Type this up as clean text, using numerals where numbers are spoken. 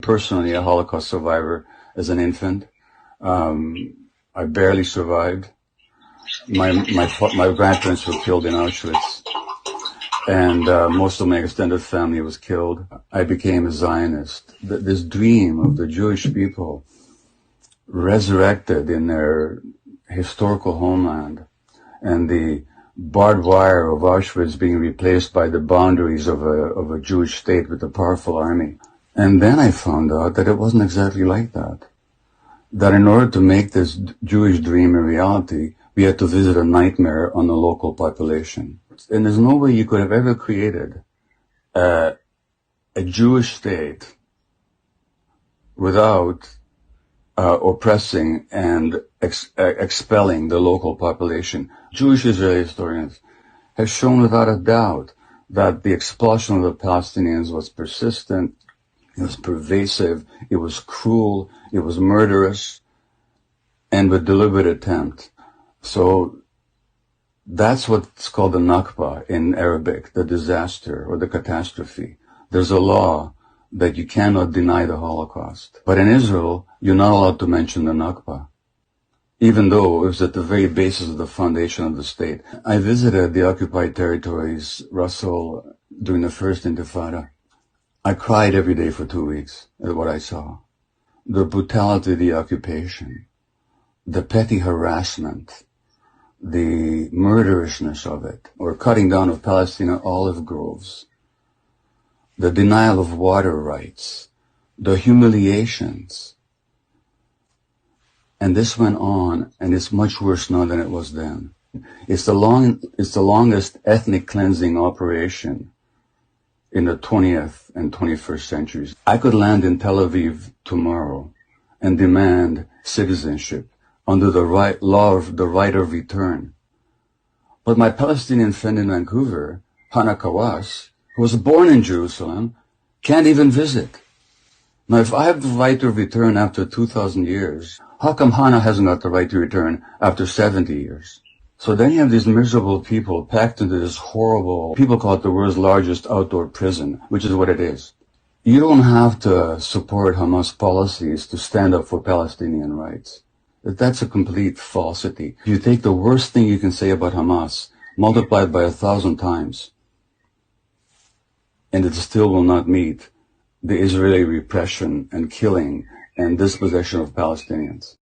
Personally, a Holocaust survivor as an infant. I barely survived. My grandparents were killed in Auschwitz, and most of my extended family was killed. I became a Zionist. This dream of the Jewish people resurrected in their historical homeland, and the barbed wire of Auschwitz being replaced by the boundaries of a Jewish state with a powerful army. And then I found out that it wasn't exactly like that. That in order to make this Jewish dream a reality, we had to visit a nightmare on the local population. And there's no way you could have ever created a Jewish state without oppressing and expelling the local population. Jewish Israeli historians have shown without a doubt that the expulsion of the Palestinians was persistent, it was pervasive, it was cruel, it was murderous, and with deliberate attempt. So that's what's called the Nakba in Arabic, the disaster or the catastrophe. There's a law that you cannot deny the Holocaust. But in Israel, you're not allowed to mention the Nakba, even though it was at the very basis of the foundation of the state. I visited the occupied territories, Russell, during the first Intifada. I cried every day for 2 weeks at what I saw. The brutality of the occupation, the petty harassment, the murderousness of it, or cutting down of Palestinian olive groves, the denial of water rights, the humiliations. And this went on, and it's much worse now than it was then. It's the longest ethnic cleansing operation in the 20th and 21st centuries. I could land in Tel Aviv tomorrow and demand citizenship under the law of the right of return. But my Palestinian friend in Vancouver, Hannah Kawas, who was born in Jerusalem, can't even visit. Now, if I have the right of return after 2,000 years, how come Hannah hasn't got the right to return after 70 years? So then you have these miserable people packed into this horrible, people call it the world's largest outdoor prison, which is what it is. You don't have to support Hamas policies to stand up for Palestinian rights. That's a complete falsity. If you take the worst thing you can say about Hamas, multiply it by 1,000 times, and it still will not meet the Israeli repression and killing and dispossession of Palestinians.